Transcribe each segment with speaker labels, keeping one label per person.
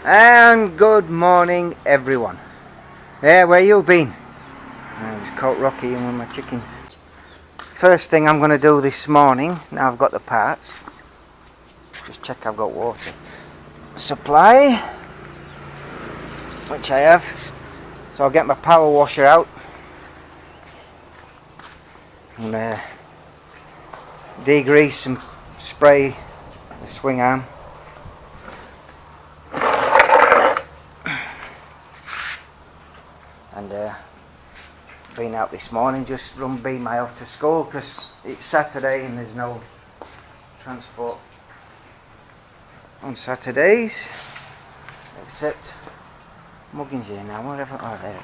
Speaker 1: And good morning everyone. Yeah, where you been? I just caught Rocky in with my chickens. First thing I'm going to do this morning, now I've got the parts, just check I've got water supply, which I have. So I'll get my power washer out and degrease and spray the swing arm. And been out this morning, just run B-my off to school because it's Saturday and there's no transport on Saturdays except Muggins here now, whatever. Oh, there it is.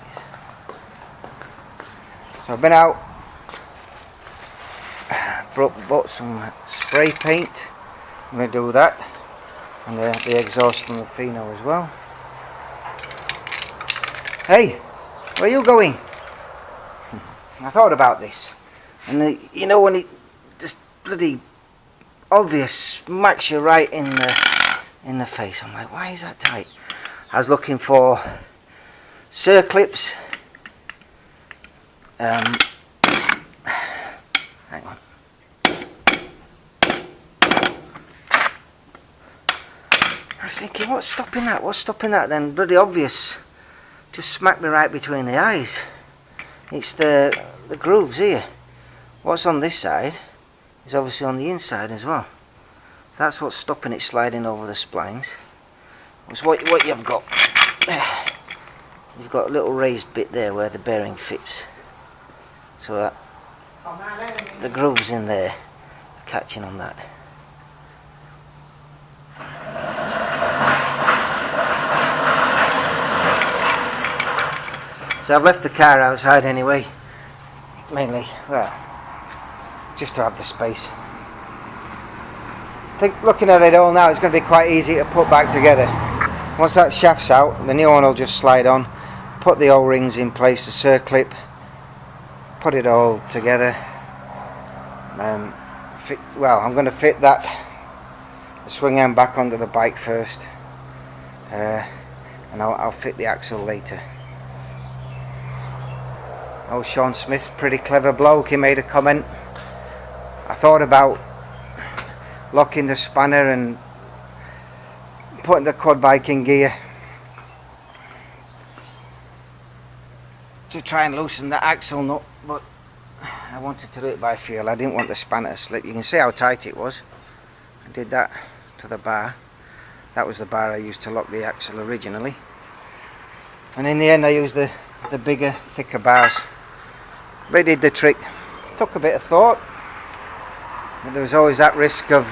Speaker 1: So I've been out, bought some spray paint. I'm going to do that, and the exhaust from the Fino as well. Hey, where are you going? I thought about this, and you know when it just bloody obvious smacks you right in the face. I'm like, why is that tight? I was looking for circlips. Hang on. I was thinking, what's stopping that? What's stopping that? Then bloody obvious just smacked me right between the eyes. It's the grooves here. What's on this side is obviously on the inside as well. That's what's stopping it sliding over the splines. It's what you've got. You've got a little raised bit there where the bearing fits. So that the grooves in there are catching on that. So I've left the car outside anyway, mainly, well, just to have the space. I think looking at it all now, it's going to be quite easy to put back together. Once that shaft's out, the new one will just slide on, put the O-rings in place, the circlip, put it all together. I'm going to fit the swing arm back onto the bike first, and I'll fit the axle later. Oh, Sean Smith's pretty clever bloke. He made a comment. I thought about locking the spanner and putting the quad bike in gear to try and loosen the axle nut, but I wanted to do it by feel. I didn't want the spanner to slip. You can see how tight it was. I did that to the bar. That was the bar I used to lock the axle originally, and in the end I used the bigger, thicker bars. They did the trick. Took a bit of thought, but there was always that risk of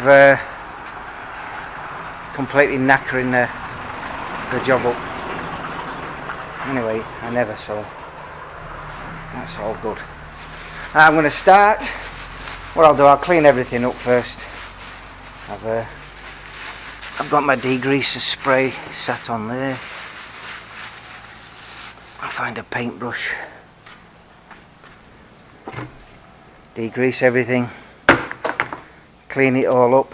Speaker 1: completely knackering the job up. Anyway, I never saw. That's all good. I'm going to start. What I'll do, I'll clean everything up first. I've got my degreaser spray sat on there. I'll find a paintbrush. Degrease everything, clean it all up,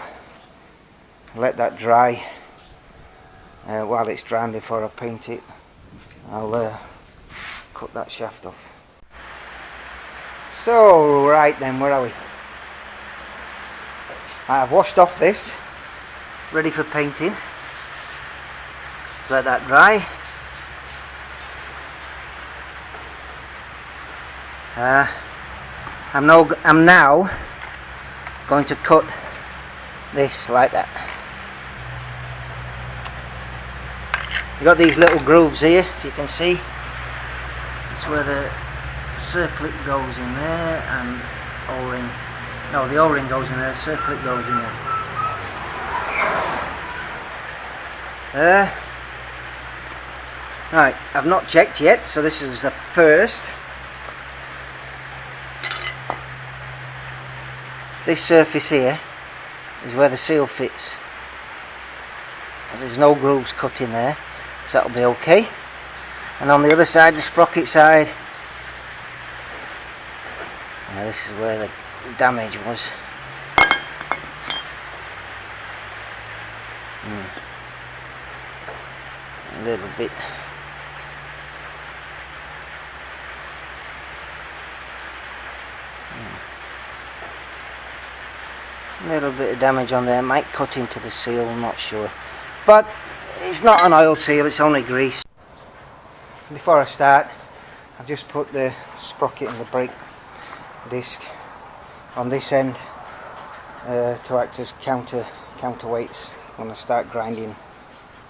Speaker 1: let that dry. While it's drying before I paint it, I'll cut that shaft off. So, right then, where are we? I've washed off this, ready for painting. Let that dry. I'm now going to cut this like that. You've got these little grooves here, if you can see. It's where the circlip goes in there and O-ring. No, the O-ring goes in there, the circlip goes in there. Right, I've not checked yet, so this is the first. This surface here is where the seal fits. There's no grooves cut in there, so that'll be okay. And on the other side, the sprocket side, this is where the damage was. a little bit. A little bit of damage on there, might cut into the seal, I'm not sure. But it's not an oil seal, it's only grease. Before I start, I've just put the sprocket and the brake disc on this end to act as counterweights when I start grinding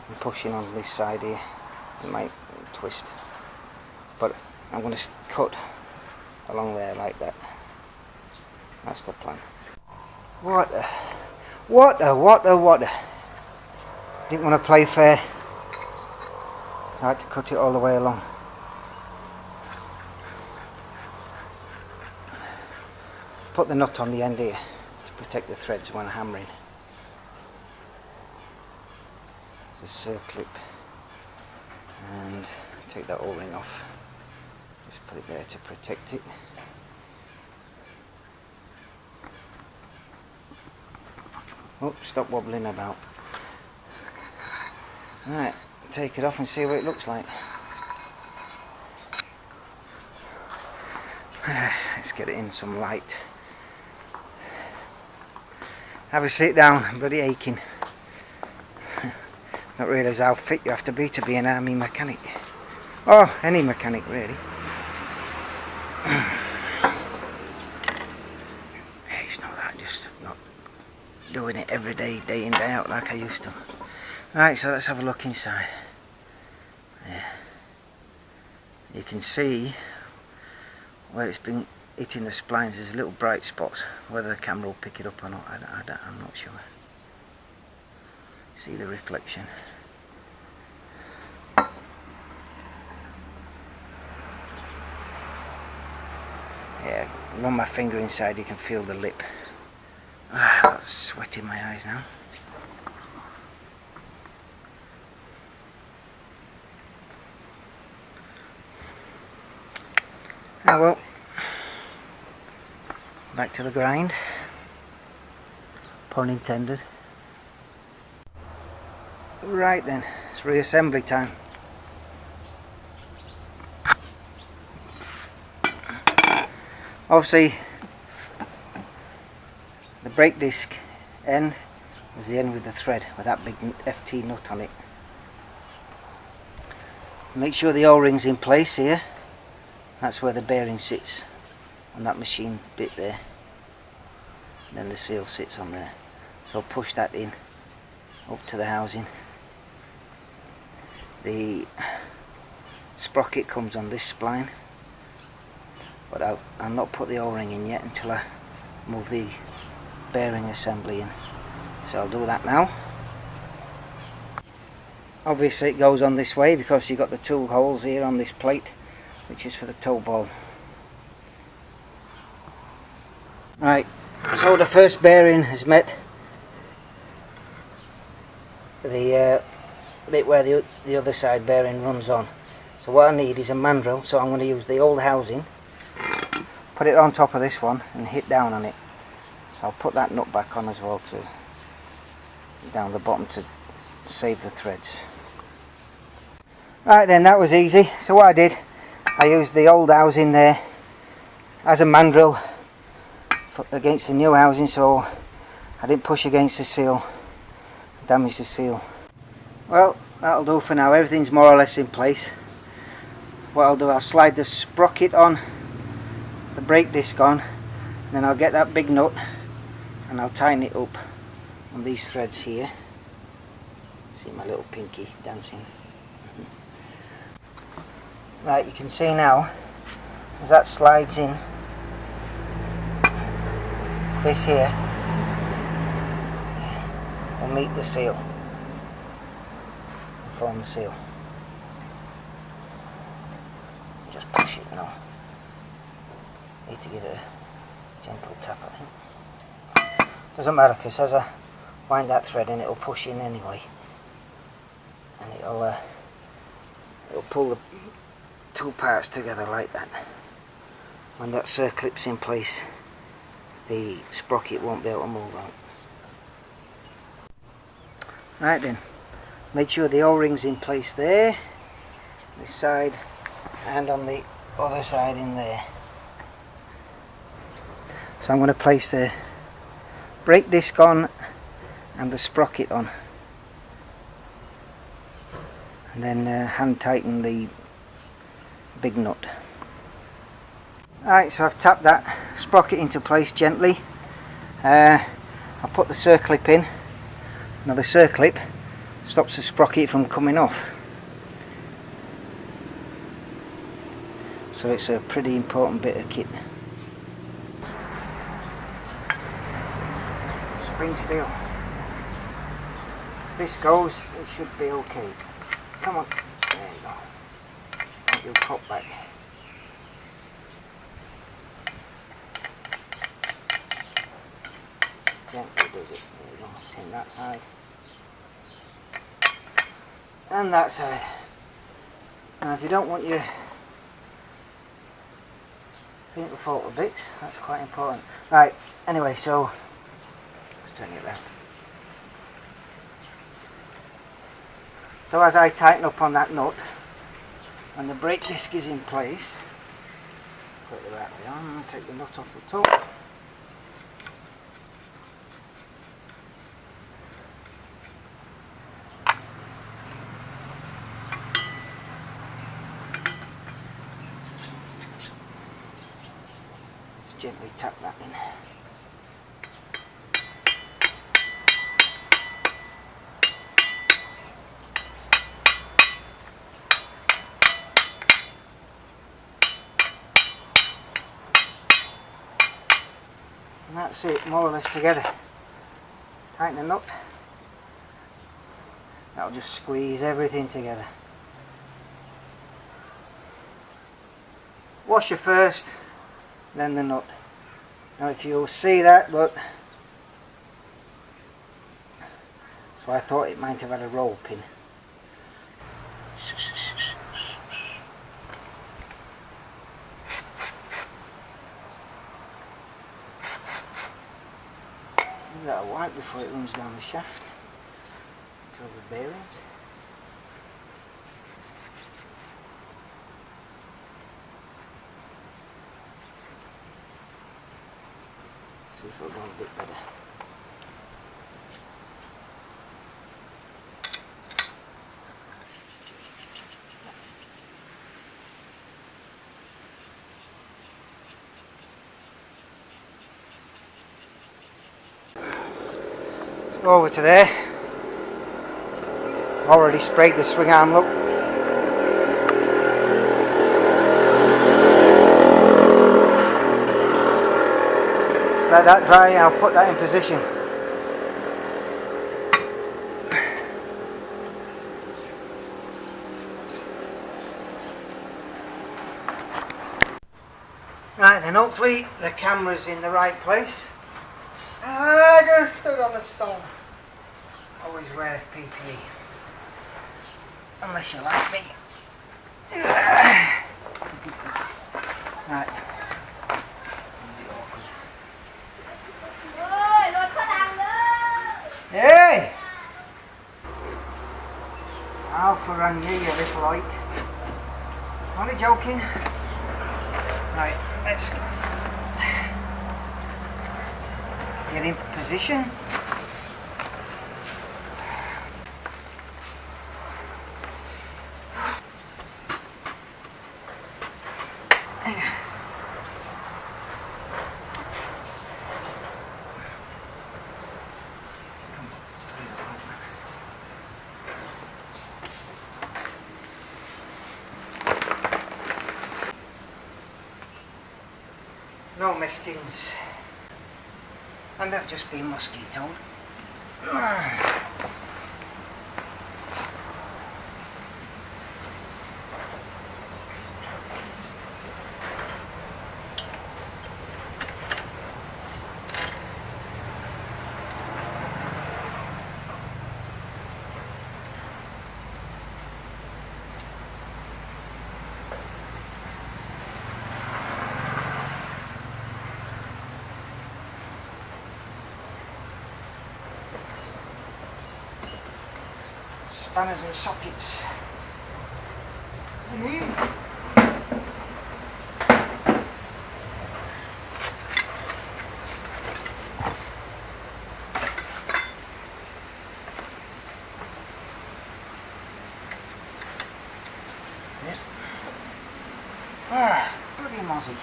Speaker 1: and pushing on this side here. It might twist, but I'm going to cut along there like that. That's the plan. Water. Didn't want to play fair. I had to cut it all the way along. Put the nut on the end here to protect the threads when hammering. There's a circlip, and take that O-ring off. Just put it there to protect it. Oh, stop wobbling about. Right, take it off and see what it looks like. Let's get it in some light. Have a sit down, I'm bloody aching. Not realise how fit you have to be an army mechanic. Oh, any mechanic really. It's not that, just not doing it every day, day in, day out like I used to. Right, so let's have a look inside. Yeah. You can see where it's been hitting the splines, there's little bright spots. Whether the camera will pick it up or not, I'm not sure. See the reflection. Yeah, run my finger inside, you can feel the lip. I've got sweat in my eyes now. Oh well, back to the grind, pun intended. Right then, it's reassembly time. Obviously, the brake disc end was the end with the thread, with that big FT nut on it. Make sure the O-ring's in place here. That's where the bearing sits, on that machine bit there. And then the seal sits on there. So push that in, up to the housing. The sprocket comes on this spline, but I'll not put the O-ring in yet until I move the bearing assembly in. So I'll do that now. Obviously it goes on this way because you've got the two holes here on this plate, which is for the toe ball. Right, so the first bearing has met the bit where the other side bearing runs on. So what I need is a mandrel, so I'm going to use the old housing, put it on top of this one and hit down on it. So I'll put that nut back on as well too, down the bottom to save the threads. Right then, that was easy. So what I did, I used the old housing there as a mandrel against the new housing, so I didn't push against the seal, damage the seal. Well, that'll do for now. Everything's more or less in place. What I'll do, I'll slide the sprocket on, the brake disc on, and then I'll get that big nut and I'll tighten it up on these threads here. See my little pinky dancing. Right, you can see now as that slides in, this here will meet the seal and form the seal. Just push it now. Need to give it a gentle tap, I think. Doesn't matter, because as I wind that thread in, it'll push in anyway, and it'll pull the two parts together like that. When that circlip's in place, the sprocket won't be able to move out. Right then, Make sure the O-ring's in place there, this side, and on the other side in there. So I'm going to place the brake disc on and the sprocket on, and then hand tighten the big nut. Alright, so I've tapped that sprocket into place gently. I'll put the circlip in. Now the circlip stops the sprocket from coming off, so it's a pretty important bit of kit. Spring steel. If this goes, it should be okay. Come on, there you go. You'll pop back. Gently does it. There you go. It's in that side and that side. Now if you don't want your thing to fall to bits, that's quite important. Right, anyway, so let's turn it around. So as I tighten up on that nut and the brake disc is in place, put it right on and take the nut off the top. Gently tap that in. And that's it, more or less together. Tighten the nut. That'll just squeeze everything together. Washer first, then the nut. Now if you'll see that, but so I thought it might have had a roll pin. Give that a wipe before it runs down the shaft until the bearings. See if it'll go a bit better. Let's go over to there. Already sprayed the swing arm, look. Let that dry, I'll put that in position. Right then, hopefully the camera's in the right place. I just stood on the stone. Always wear PPE. Unless you like me. Right. Hey! I'll run you, you little oik. Only joking. Right, let's get in position. No mistings, and I've just been mosquitoed. spanners and sockets. Ah, bloody mozzie.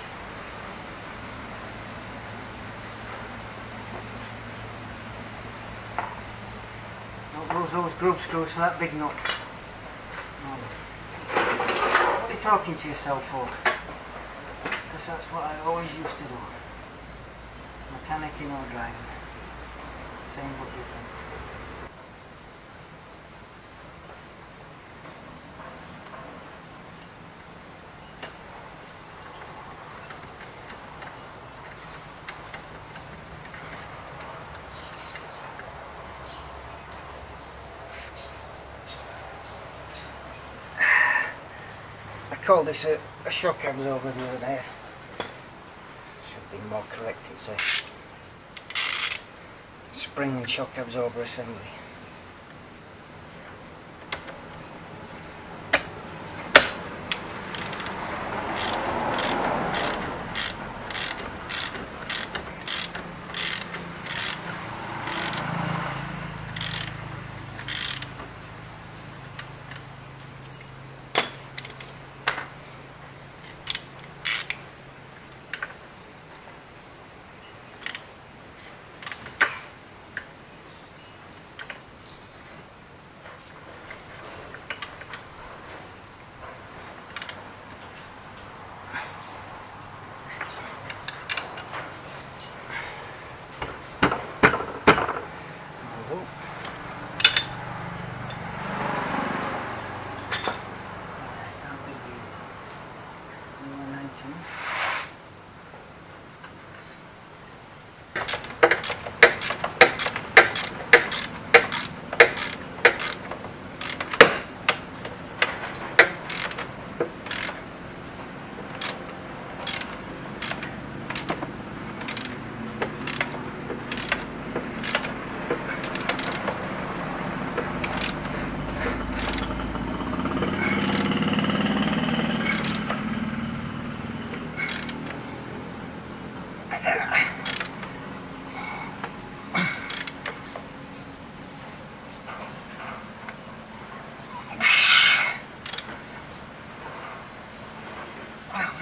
Speaker 1: Don't lose those groove screws for that big nut. No. What are you talking to yourself for? Because that's what I always used to do. Mechanicing or driving. Same but different. I called this a shock absorber the other day. Should be more correct, it's a spring and shock absorber assembly.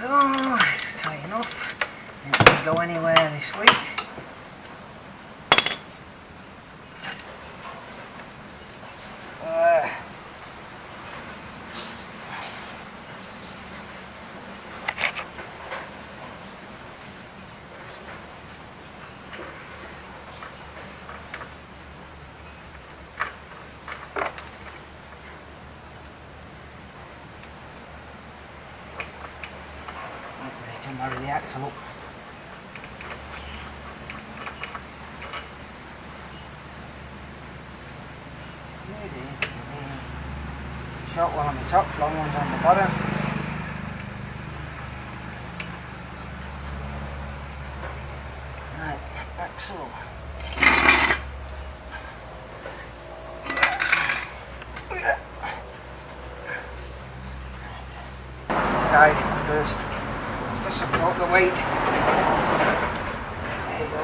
Speaker 1: Oh, it's tight enough. It won't go anywhere this week. To marry the axle up. Short one on the top, long ones on the bottom. Right, axle. Side first. To support the weight. There you go.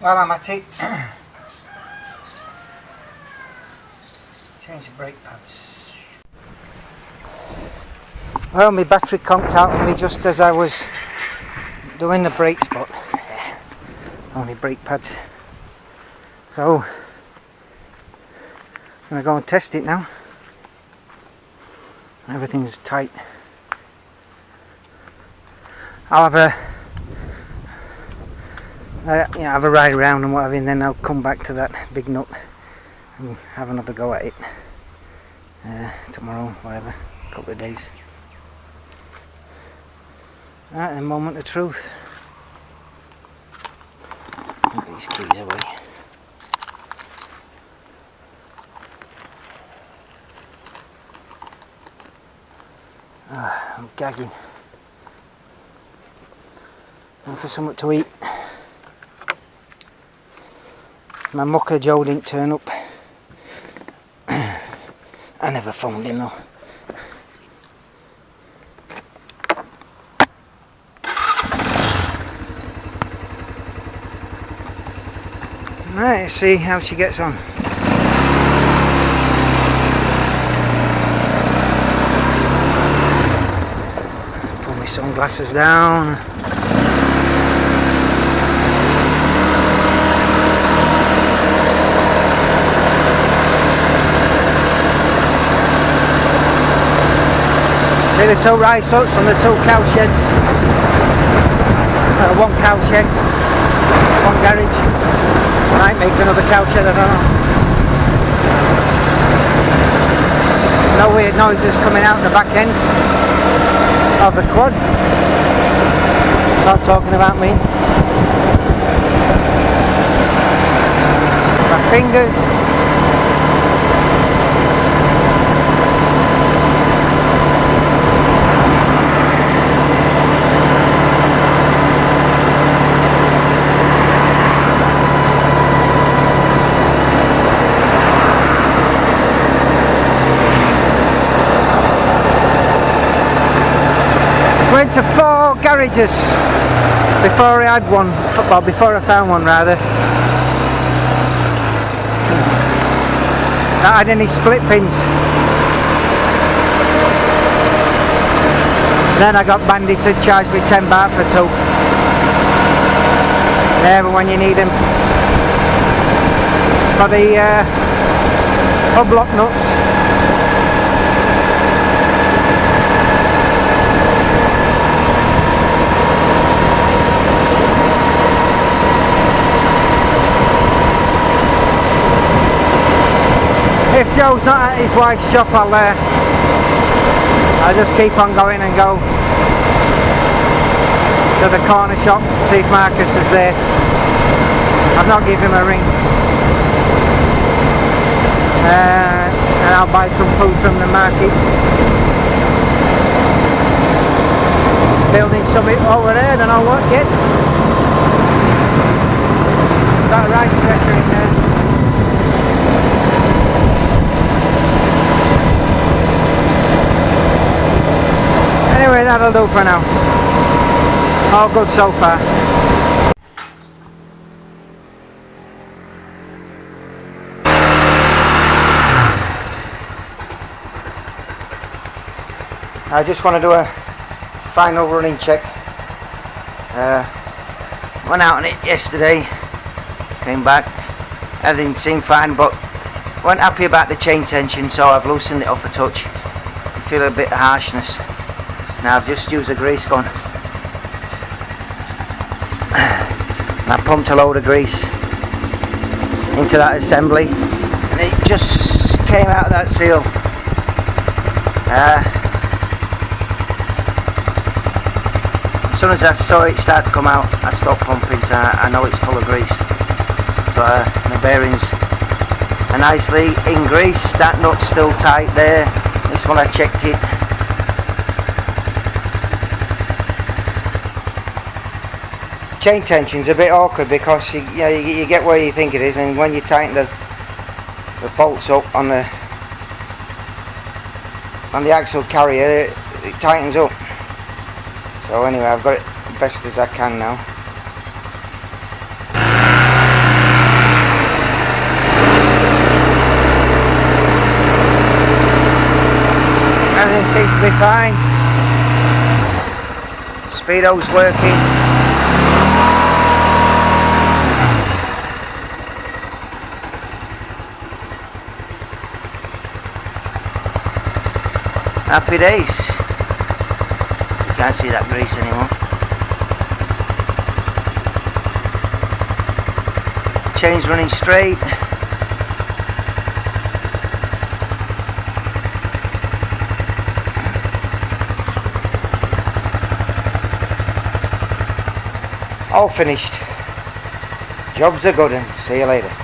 Speaker 1: Well, I'm at it. Change the brake pads. Well, my battery conked out on me just as I was doing the brakes, but only brake pads. So I'm gonna go and test it now. Everything's tight. I'll have a ride around and whatever, and then I'll come back to that big nut and have another go at it tomorrow, whatever, couple of days. Right, the moment of truth. Put these keys away. I'm gagging. And for something to eat. My mucker Joe didn't turn up. I never phoned him though. Right, let's see how she gets on. Pull my sunglasses down. See the two rice huts and the two cow sheds. One cow shed, one garage. Might make another cow shed, I don't know. No weird noises coming out the back end of the quad. Not talking about me. My fingers. Went to 4 garages before I had one, well before I found one rather. Not had any split pins. Then I got Bandy to charge me 10 baht for 2. There, but when you need them for the hub lock nuts. If Joe's not at his wife's shop, I'll just keep on going and go to the corner shop, see if Marcus is there. I've not given him a ring. And I'll buy some food from the market. Building something over there, don't know what yet. Got a rice thresher in there. Anyway, that'll do for now. All good so far. I just want to do a final running check. Went out on it yesterday, came back, everything seemed fine, but wasn't happy about the chain tension, so I've loosened it off a touch. I feel a bit of harshness. Now I've just used a grease gun and I pumped a load of grease into that assembly and it just came out of that seal. As soon as I saw it start to come out, I stopped pumping, so I know it's full of grease. So the bearings are nicely in grease. That nut's still tight there. This one I checked it. Chain tension's a bit awkward because you get where you think it is, and when you tighten the bolts up on the axle carrier, it tightens up. So anyway, I've got it best as I can now. Everything seems to be fine. Speedo's working. Happy days. You can't see that grease anymore. Chain's running straight. All finished. Job's a good one. See you later.